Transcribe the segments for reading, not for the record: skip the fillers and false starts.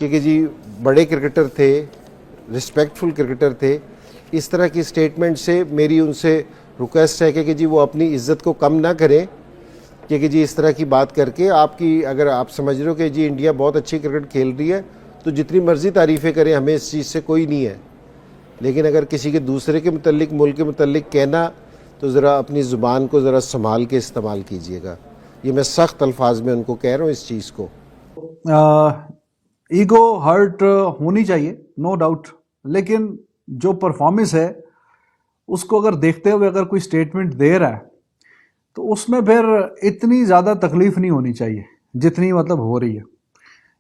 क्योंकि जी बड़े क्रिकेटर थे, रिस्पेक्टफुल क्रिकेटर थे। इस तरह की स्टेटमेंट से मेरी उनसे रिक्वेस्ट है कि जी वो अपनी इज्जत को कम ना करें, क्योंकि जी इस तरह की बात करके आपकी, अगर आप समझ रहे हो कि जी इंडिया बहुत अच्छी क्रिकेट खेल रही है तो जितनी मर्जी तारीफ़ें करें, हमें इस चीज़ से कोई नहीं है। लेकिन अगर किसी के दूसरे के मुतल्लिक, मुल्क के मुतल्लिक कहना, तो ज़रा अपनी ज़ुबान को ज़रा संभाल के इस्तेमाल कीजिएगा। ये मैं सख्त अल्फाज में उनको कह रहा हूँ इस चीज़ को। ईगो हर्ट होनी चाहिए, नो डाउट, लेकिन जो परफॉर्मेंस है उसको अगर देखते हुए अगर कोई स्टेटमेंट दे रहा है तो उसमें फिर इतनी ज़्यादा तकलीफ नहीं होनी चाहिए जितनी मतलब हो रही है।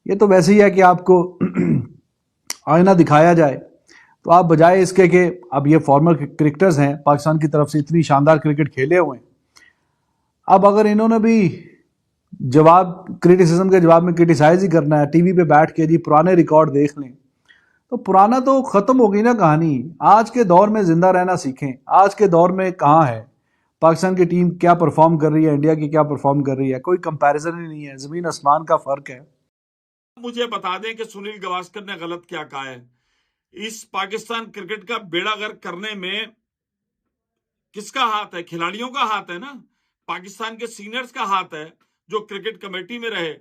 ये तो वैसे ही है कि आपको आईना दिखाया जाए तो आप बजाय इसके कि अब ये फॉर्मर क्रिकेटर्स हैं, पाकिस्तान की तरफ से इतनी शानदार क्रिकेट खेले हुए हैं, अब अगर इन्होंने भी जवाब, क्रिटिसिज्म के जवाब में क्रिटिसाइज ही करना है, टीवी पे बैठ के जी पुराने रिकॉर्ड देख लें, तो पुराना तो खत्म हो गई ना कहानी। आज के दौर में जिंदा रहना सीखें। आज के दौर में कहाँ है पाकिस्तान की टीम, क्या परफॉर्म कर रही है, इंडिया की क्या परफॉर्म कर रही है, कोई कंपैरिजन ही नहीं है, जमीन आसमान का फर्क है। मुझे बता दें कि सुनील गावस्कर ने गलत क्या कहा है। इस पाकिस्तान क्रिकेट का बेड़ा गर्क करने में किसका हाथ है? खिलाड़ियों का हाथ है ना, पाकिस्तान के सीनियर्स का हाथ है, जो क्रिकेट कमेटी में रहे,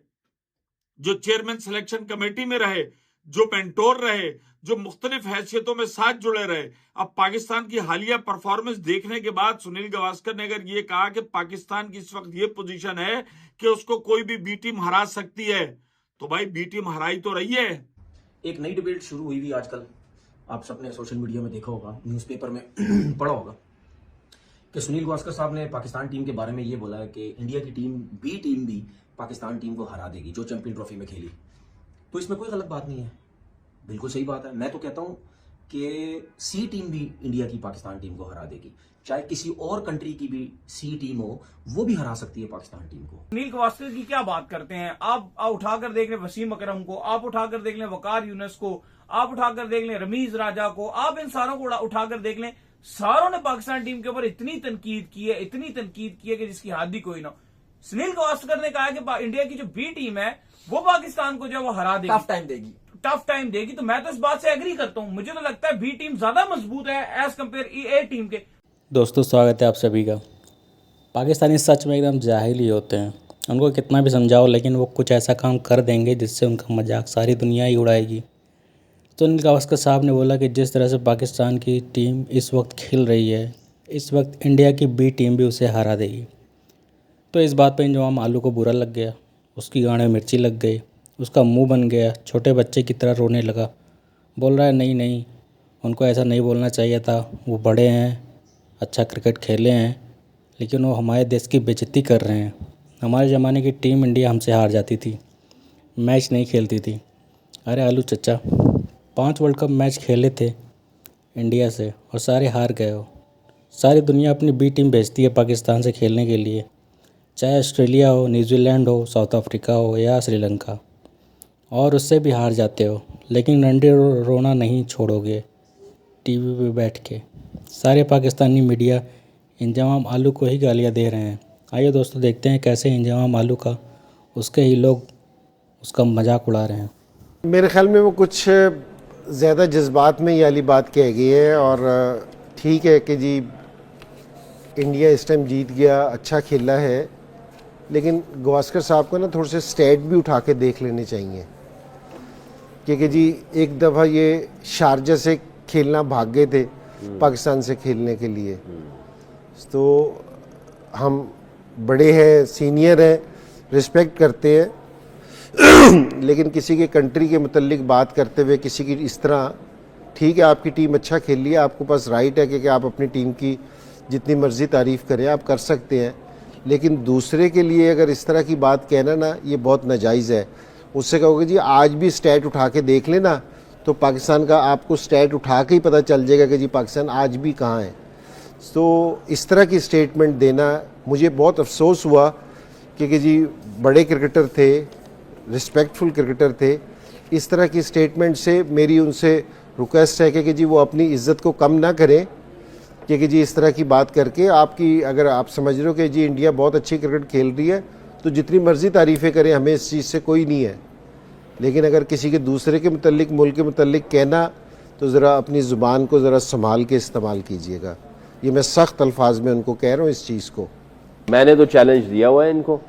जो चेयरमैन सिलेक्शन कमेटी में रहे, जो मेंटोर रहे, जो मुख्तलिफ हैसियतों में साथ जुड़े रहे। अब पाकिस्तान की हालिया परफॉर्मेंस देखने के बाद सुनील गावस्कर ने अगर ये कहा कि पाकिस्तान की इस वक्त ये पोजीशन है कि उसको कोई भी बी टीम हरा सकती है, तो भाई बी टीम हराई तो रही है। एक नई डिबेट शुरू हुई आजकल, आप सबने सोशल मीडिया में देखा होगा, न्यूज़पेपर में पढ़ा होगा कि सुनील गावस्कर साहब ने पाकिस्तान टीम के बारे में ये बोला है कि इंडिया की टीम, बी टीम भी पाकिस्तान टीम को हरा देगी जो चैंपियन ट्रॉफी में खेली। तो इसमें कोई गलत बात नहीं है, बिल्कुल सही बात है। मैं तो कहता हूं कि सी टीम भी इंडिया की पाकिस्तान टीम को हरा देगी, चाहे किसी और कंट्री की भी सी टीम हो, वो भी हरा सकती है पाकिस्तान टीम को। सुनील गावस्कर की क्या बात करते हैं आप उठाकर देख लें वसीम अकरम को, आप उठाकर देख लें वकार यूनुस को, आप उठाकर देख लें रमीज राजा को, आप इन सारों को उठाकर देख लें, सारों ने पाकिस्तान टीम के ऊपर इतनी तनकीद की है, इतनी तनकीद की है कि जिसकी हद ही कोई ना। सुनील गावस्कर ने कहा कि इंडिया की जो बी टीम है वो पाकिस्तान को जो है वो हरा देगी, टफ टाइम देगी। तो मैं तो इस बात से एग्री करता हूं, मुझे तो लगता है बी टीम ज्यादा मजबूत है एज कंपेयर ए टीम के। दोस्तों स्वागत है आप सभी का। पाकिस्तानी सच में एकदम जाहिल ही होते हैं, उनको कितना भी समझाओ लेकिन वो कुछ ऐसा काम कर देंगे जिससे उनका मजाक सारी दुनिया ही उड़ाएगी। तो सुनील गावस्कर साहब ने बोला कि जिस तरह से पाकिस्तान की टीम इस वक्त खेल रही है, इस वक्त इंडिया की बी टीम भी उसे हरा देगी। तो इस बात पर इंजमाम आलू को बुरा लग गया, उसकी गाढ़ में मिर्ची लग गई, उसका मुंह बन गया, छोटे बच्चे की तरह रोने लगा। बोल रहा है नहीं नहीं, उनको ऐसा नहीं बोलना चाहिए था, वो बड़े हैं, अच्छा क्रिकेट खेले हैं, लेकिन वो हमारे देश की बेइज्जती कर रहे हैं। हमारे ज़माने की टीम इंडिया हमसे हार जाती थी, मैच नहीं खेलती थी। अरे आलू चचा, 5 वर्ल्ड कप मैच खेले थे इंडिया से और सारे हार गए हो। सारी दुनिया अपनी बी टीम भेजती है पाकिस्तान से खेलने के लिए, चाहे ऑस्ट्रेलिया हो, न्यूजीलैंड हो, साउथ अफ्रीका हो या श्रीलंका, और उससे भी हार जाते हो, लेकिन रंडे रोना नहीं छोड़ोगे टीवी पे बैठ के। सारे पाकिस्तानी मीडिया इंजमाम आलू को ही गालियाँ दे रहे हैं। आइए दोस्तों देखते हैं कैसे इंजमाम आलू का उसके ही लोग उसका मजाक उड़ा रहे हैं। मेरे ख्याल में वो कुछ ज़्यादा जज्बात में ये वाली बात कह गई है। और ठीक है कि जी इंडिया इस टाइम जीत गया, अच्छा खेला है, लेकिन गावस्कर साहब को ना थोड़े से स्टैट भी उठा के देख लेने चाहिए, क्योंकि जी एक दफ़ा ये शारजा से खेलना भाग गए थे पाकिस्तान से खेलने के लिए। तो हम बड़े हैं, सीनियर हैं, रिस्पेक्ट करते हैं, लेकिन किसी के कंट्री के मुतल्लिक बात करते हुए किसी की इस तरह, ठीक है आपकी टीम अच्छा खेल लिया, आपके पास राइट है कि आप अपनी टीम की जितनी मर्ज़ी तारीफ़ करें, आप कर सकते हैं, लेकिन दूसरे के लिए अगर इस तरह की बात कहना ना, ये बहुत नाजायज़ है। उससे कहोगे जी आज भी स्टैट उठा के देख लेना, तो पाकिस्तान का आपको स्टैट उठा के ही पता चल जाएगा कि जी पाकिस्तान आज भी कहाँ है। तो इस तरह की स्टेटमेंट देना मुझे बहुत अफसोस हुआ, क्योंकि जी बड़े क्रिकेटर थे, रिस्पेक्टफुल क्रिकेटर थे। इस तरह की स्टेटमेंट से मेरी उनसे रिक्वेस्ट है कि जी वो अपनी इज्जत को कम ना करें, क्योंकि जी इस तरह की बात करके आपकी, अगर आप समझ रहे हो कि जी इंडिया बहुत अच्छी क्रिकेट खेल रही है तो जितनी मर्जी तारीफ़ें करें, हमें इस चीज़ से कोई नहीं है। लेकिन अगर किसी के दूसरे के मुतल्लिक, मुल्क के मुतल्लिक कहना, तो ज़रा अपनी ज़ुबान को ज़रा संभाल के इस्तेमाल कीजिएगा। ये मैं सख्त अल्फाज में उनको कह रहा हूँ इस चीज़ को। मैंने तो चैलेंज दिया हुआ है इनको,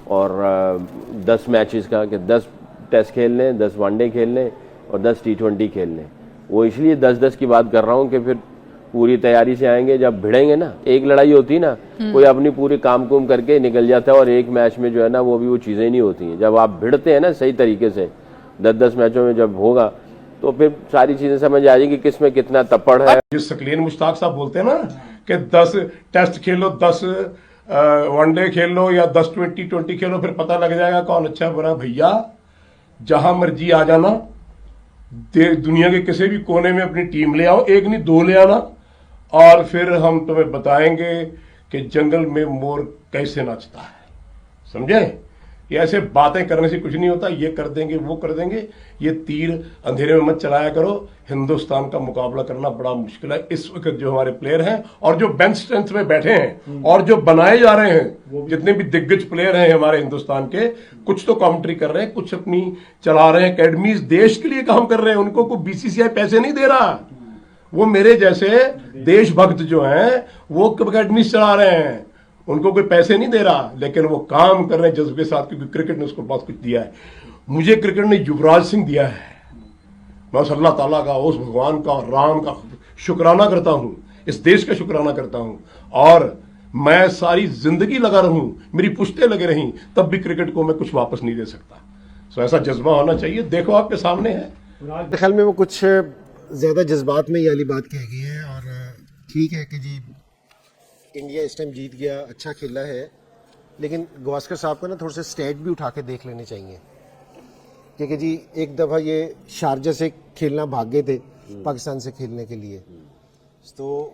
और 10 मैचेस का कि 10 टेस्ट खेल लें, 10 वनडे खेल लें और 10 T20 खेल लें। वो इसलिए 10-10 की बात कर रहा हूँ कि फिर पूरी तैयारी से आएंगे, जब भिड़ेंगे ना, एक लड़ाई होती है ना, कोई अपनी पूरी काम कुम करके निकल जाता है और एक मैच में जो है ना वो भी वो चीज़ें नहीं होती हैं। जब आप भिड़ते हैं ना सही तरीके से 10-10 मैचों में जब होगा तो फिर सारी चीज़ें समझ आ जाएगी किस में कितना तपड़ है। जो शकील मुश्ताक साहब बोलते हैं ना कि 10 टेस्ट खेलो, 10 वनडे खेल लो या 10 T20 खेलो, फिर पता लग जाएगा कौन अच्छा बुरा। भैया जहां मर्जी आ जाना, दुनिया के किसी भी कोने में अपनी टीम ले आओ, एक नहीं 2 ले आना, और फिर हम तुम्हें बताएंगे कि जंगल में मोर कैसे नाचता है। समझे? ये ऐसे बातें करने से कुछ नहीं होता, ये कर देंगे वो कर देंगे, ये तीर अंधेरे में मत चलाया करो। हिंदुस्तान का मुकाबला करना बड़ा मुश्किल है इस वक्त। जो हमारे प्लेयर हैं और जो बेंच स्ट्रेंथ में बैठे हैं और जो बनाए जा रहे हैं, जितने भी दिग्गज प्लेयर हैं हमारे हिंदुस्तान के, कुछ तो कमेंट्री कर रहे हैं, कुछ अपनी चला रहे हैं एकेडमीज, देश के लिए काम कर रहे हैं। उनको कोई BCCI पैसे नहीं दे रहा। वो मेरे जैसे देशभक्त जो हैं वो एकेडमीज चला रहे हैं, उनको कोई पैसे नहीं दे रहा, लेकिन वो काम कर रहे हैं जज्बे के साथ, क्योंकि क्रिकेट ने उसको बहुत कुछ दिया है। मुझे क्रिकेट ने युवराज सिंह दिया है। मैं उस अल्लाह ताला का, उस भगवान का, राम का शुक्राना करता हूं, इस देश का शुक्राना करता हूं, और मैं सारी जिंदगी लगा रहूं, मेरी पुश्तें लगे रहीं, तब भी क्रिकेट को मैं कुछ वापस नहीं दे सकता। सो ऐसा जज्बा होना चाहिए। देखो आपके सामने है। मेरे ख्याल में वो कुछ ज़्यादा जज्बात में ये वाली बात कह गई है, और ठीक है कि जी इंडिया इस टाइम जीत गया, अच्छा खेला है, लेकिन गवास्कर साहब को ना थोड़े से स्टेट भी उठा के देख लेने चाहिए। क्योंकि जी एक दफ़ा ये शारजा से खेलना भाग गए थे पाकिस्तान से खेलने के लिए, तो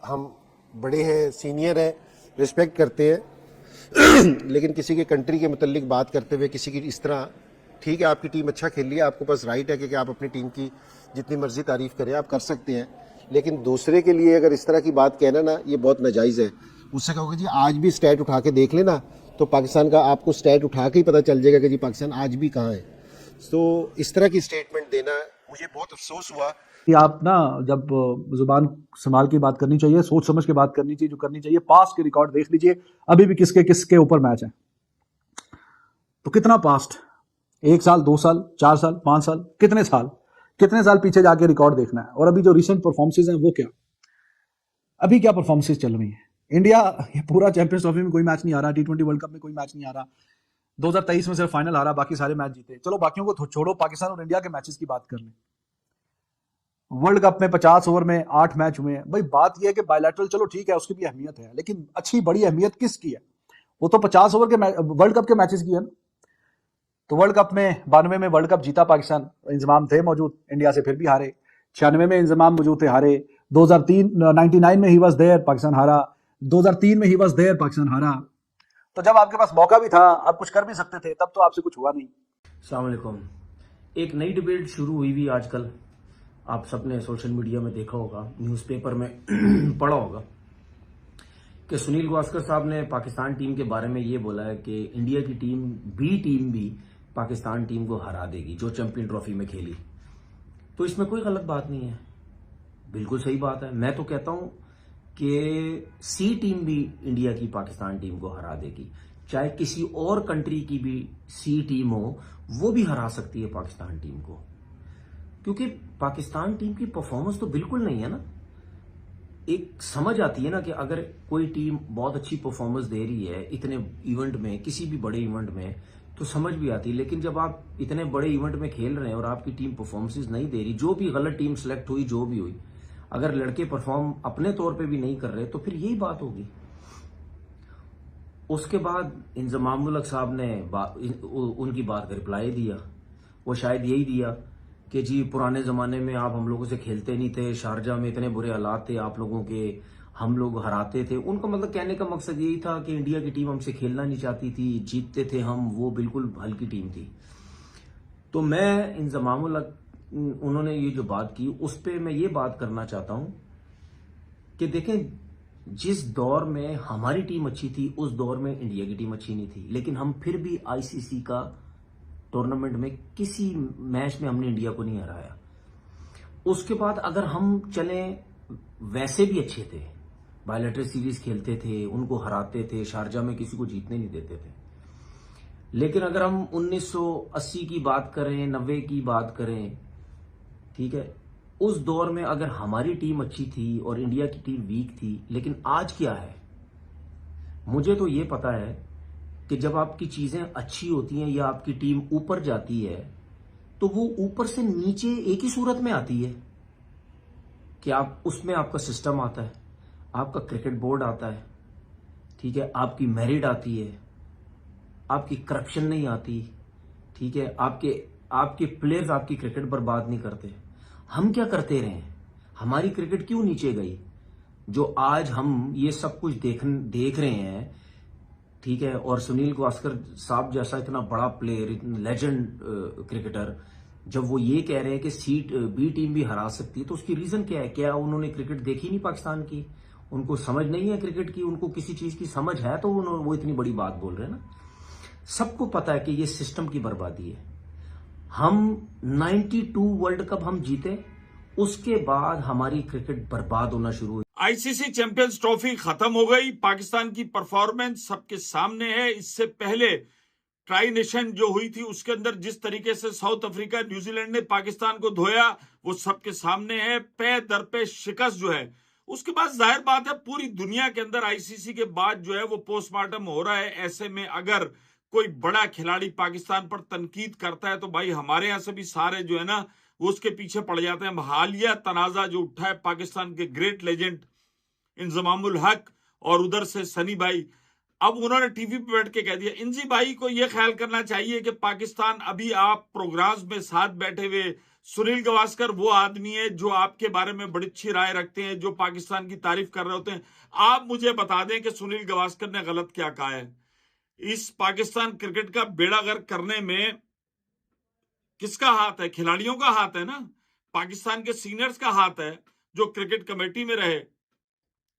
हम बड़े हैं, सीनियर हैं, रिस्पेक्ट करते हैं, लेकिन किसी के कंट्री के मुतल्लिक बात करते हुए किसी की इस तरह, ठीक है आपकी टीम अच्छा खेल लिया, आपको पास राइट है कि आप अपनी टीम की जितनी मर्जी तारीफ़ करें, आप कर सकते हैं, लेकिन दूसरे के लिए अगर इस तरह की बात कहना ना, ये बहुत नाजायज़ है। उससे कहोगे जी आज भी स्टैट उठा के देख लेना, तो पाकिस्तान का आपको स्टैट उठा के ही पता चल जाएगा कि जी पाकिस्तान आज भी कहाँ है। तो इस तरह की स्टेटमेंट देना, मुझे बहुत अफसोस हुआ कि आप ना जब जुबान संभाल के बात करनी चाहिए, सोच समझ के बात करनी चाहिए, जो करनी चाहिए। पास्ट के रिकॉर्ड देख लीजिए, अभी भी किसके किसके ऊपर मैच है, तो कितना पास्ट, 1 साल 2 साल 4 साल 5 साल, कितने साल पीछे जाके रिकॉर्ड देखना है। और अभी जो रिसेंट परफॉर्मेंसेज हैं वो क्या, अभी क्या परफॉर्मेंसेज चल रही हैं। इंडिया ये पूरा चैंपियंस ट्रॉफी में कोई मैच नहीं आ रहा, T20 वर्ल्ड कप में कोई मैच नहीं आ रहा, 2023 में सिर्फ फाइनल हारा, बाकी सारे मैच जीते। चलो बाकियों को छोड़ो, पाकिस्तान और इंडिया के मैचेस की बात कर लें। वर्ल्ड कप में 50 ओवर में 8 मैच हुए हैं। भाई बात यह है कि बायलैटरल, चलो ठीक है उसकी भी अहमियत है, लेकिन अच्छी बड़ी अहमियत किसकी है, वो तो 50 ओवर के वर्ल्ड कप के मैचेस की है ना। तो वर्ल्ड कप में 92 में वर्ल्ड कप जीता पाकिस्तान, इंजमाम थे मौजूद, इंडिया से फिर भी हारे। 96 में इंजमाम मौजूद थे, हारे। 99 में ही वाज देयर, पाकिस्तान हारा। 2003 में ही वाज देयर, पाकिस्तान हारा। तो जब आपके पास मौका भी था, आप कुछ कर भी सकते थे, तब तो आपसे कुछ हुआ नहीं। अस्सलाम वालेकुम। एक नई डिबेट शुरू हुई हुई आजकल, आप सबने सोशल मीडिया में देखा होगा, न्यूज़पेपर में पढ़ा होगा कि सुनील गावस्कर साहब ने पाकिस्तान टीम के बारे में ये बोला है कि इंडिया की टीम भी पाकिस्तान टीम को हरा देगी जो चैंपियन ट्रॉफी में खेली। तो इसमें कोई गलत बात नहीं है, बिल्कुल सही बात है। मैं तो कहता हूं कि सी टीम भी इंडिया की पाकिस्तान टीम को हरा देगी, चाहे किसी और कंट्री की भी सी टीम हो, वो भी हरा सकती है पाकिस्तान टीम को, क्योंकि पाकिस्तान टीम की परफॉर्मेंस तो बिल्कुल नहीं है ना। एक समझ आती है ना कि अगर कोई टीम बहुत अच्छी परफॉर्मेंस दे रही है इतने इवेंट में, किसी भी बड़े इवेंट में, तो समझ भी आती है। लेकिन जब आप इतने बड़े इवेंट में खेल रहे हैं और आपकी टीम परफॉर्मेंसेस नहीं दे रही, जो भी गलत टीम सेलेक्ट हुई, जो भी हुई, अगर लड़के परफॉर्म अपने तौर पे भी नहीं कर रहे, तो फिर यही बात होगी। उसके बाद इंजमाम उल हक साहब ने उनकी बात का रिप्लाई दिया। वो शायद यही दिया कि जी पुराने ज़माने में आप हम लोगों से खेलते नहीं थे, शारजा में इतने बुरे हालात थे आप लोगों के, हम लोग हराते थे। उनका मतलब कहने का मकसद यही था कि इंडिया की टीम हमसे खेलना नहीं चाहती थी, जीतते थे हम, वो बिल्कुल हल्की टीम थी। तो मैं इंजमाम उल हक, उन्होंने ये जो बात की, उस पर मैं ये बात करना चाहता हूं कि देखें, जिस दौर में हमारी टीम अच्छी थी उस दौर में इंडिया की टीम अच्छी नहीं थी, लेकिन हम फिर भी आईसीसी का टूर्नामेंट में किसी मैच में हमने इंडिया को नहीं हराया। उसके बाद अगर हम चलें, वैसे भी अच्छे थे, बायलैटरल सीरीज खेलते थे, उनको हराते थे, शारजा में किसी को जीतने नहीं देते थे। लेकिन अगर हम 1980 की बात करें, 90 की बात करें, ठीक है, उस दौर में अगर हमारी टीम अच्छी थी और इंडिया की टीम वीक थी। लेकिन आज क्या है, मुझे तो ये पता है कि जब आपकी चीजें अच्छी होती हैं या आपकी टीम ऊपर जाती है तो वो ऊपर से नीचे एक ही सूरत में आती है कि आप उसमें आपका सिस्टम आता है, आपका क्रिकेट बोर्ड आता है, ठीक है, आपकी मेरिट आती है, आपकी करप्शन नहीं आती, ठीक है, आपके प्लेयर्स आपकी क्रिकेट बर्बाद नहीं करते। हम क्या करते रहे, हमारी क्रिकेट क्यों नीचे गई? जो आज हम ये सब कुछ देख रहे हैं, ठीक है, और सुनील गावस्कर साहब जैसा इतना बड़ा प्लेयर, इतना लेजेंड क्रिकेटर, जब वो ये कह रहे हैं कि बी टीम भी हरा सकती है, तो उसकी रीजन क्या है? क्या उन्होंने क्रिकेट देखी नहीं पाकिस्तान की? उनको समझ नहीं है क्रिकेट की? उनको किसी चीज की समझ है तो वो इतनी बड़ी बात बोल रहे हैं ना। सबको पता है कि ये सिस्टम की बर्बादी है। हम 92 वर्ल्ड कप हम जीते, उसके बाद हमारी क्रिकेट बर्बाद होना शुरू हुई। आईसीसी चैंपियंस ट्रॉफी खत्म हो गई। पाकिस्तान की परफॉर्मेंस सबके सामने है। इससे पहले ट्राई नेशन जो हुई थी उसके अंदर जिस तरीके से साउथ अफ्रीका, न्यूजीलैंड ने पाकिस्तान को धोया, वो सबके सामने है। पे दर पे शिकस्त जो है, उसके बाद जाहिर बात है पूरी दुनिया के अंदर आईसीसी के बाद जो है वो पोस्टमार्टम हो रहा है। ऐसे में अगर कोई बड़ा खिलाड़ी पाकिस्तान पर तनकीद करता है तो भाई हमारे यहां से भी सारे जो है ना वो उसके पीछे पड़ जाते हैं। हालिया तनाजा जो उठा है पाकिस्तान के ग्रेट लेजेंड इंजमामुल हक और उधर से सनी भाई, अब उन्होंने टीवी पे बैठ के कह दिया। इंजी भाई को यह ख्याल करना चाहिए कि पाकिस्तान, अभी आप प्रोग्राम्स में साथ बैठे हुए सुनील गावस्कर वो आदमी है जो आपके बारे में बड़ी अच्छी राय रखते हैं, जो पाकिस्तान की तारीफ कर रहे होते हैं। आप मुझे बता दें कि सुनील गावस्कर ने गलत क्या कहा है। इस पाकिस्तान क्रिकेट का बेड़ा गर्क करने में किसका हाथ है? खिलाड़ियों का हाथ है ना, पाकिस्तान के सीनियर्स का हाथ है, जो क्रिकेट कमेटी में रहे,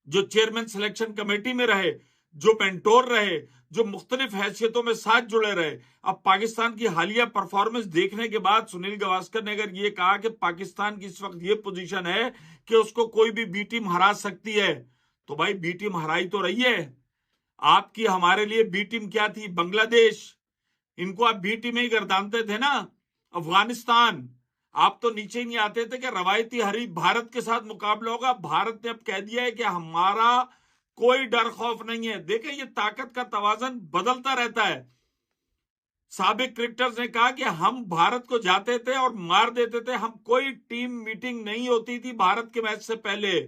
जो चेयरमैन सिलेक्शन कमेटी में रहे, जो मेंटोर रहे, जो मुख्तलिफ हैसियतों में साथ जुड़े रहे। अब पाकिस्तान की हालिया परफॉर्मेंस देखने के बाद सुनील गावस्कर ने अगर ये कहा कि पाकिस्तान की इस वक्त ये पोजीशन है कि उसको कोई भी बी टीम हरा सकती है, तो भाई बी टीम हराई तो रही है। आपकी हमारे लिए बी टीम क्या थी? बांग्लादेश, इनको आप बी टीम ही गर्दानते थे ना। अफगानिस्तान, आप तो नीचे ही नहीं आते थे कि रवायती हरीफ भारत के साथ मुकाबला होगा। भारत ने अब कह दिया है कि हमारा कोई डर खौफ नहीं है। देखें, ये ताकत का तवाजन बदलता रहता है। साबिक क्रिकेटर्स ने कहा कि हम भारत को जाते थे और मार देते थे, हम कोई टीम मीटिंग नहीं होती थी भारत के मैच से पहले।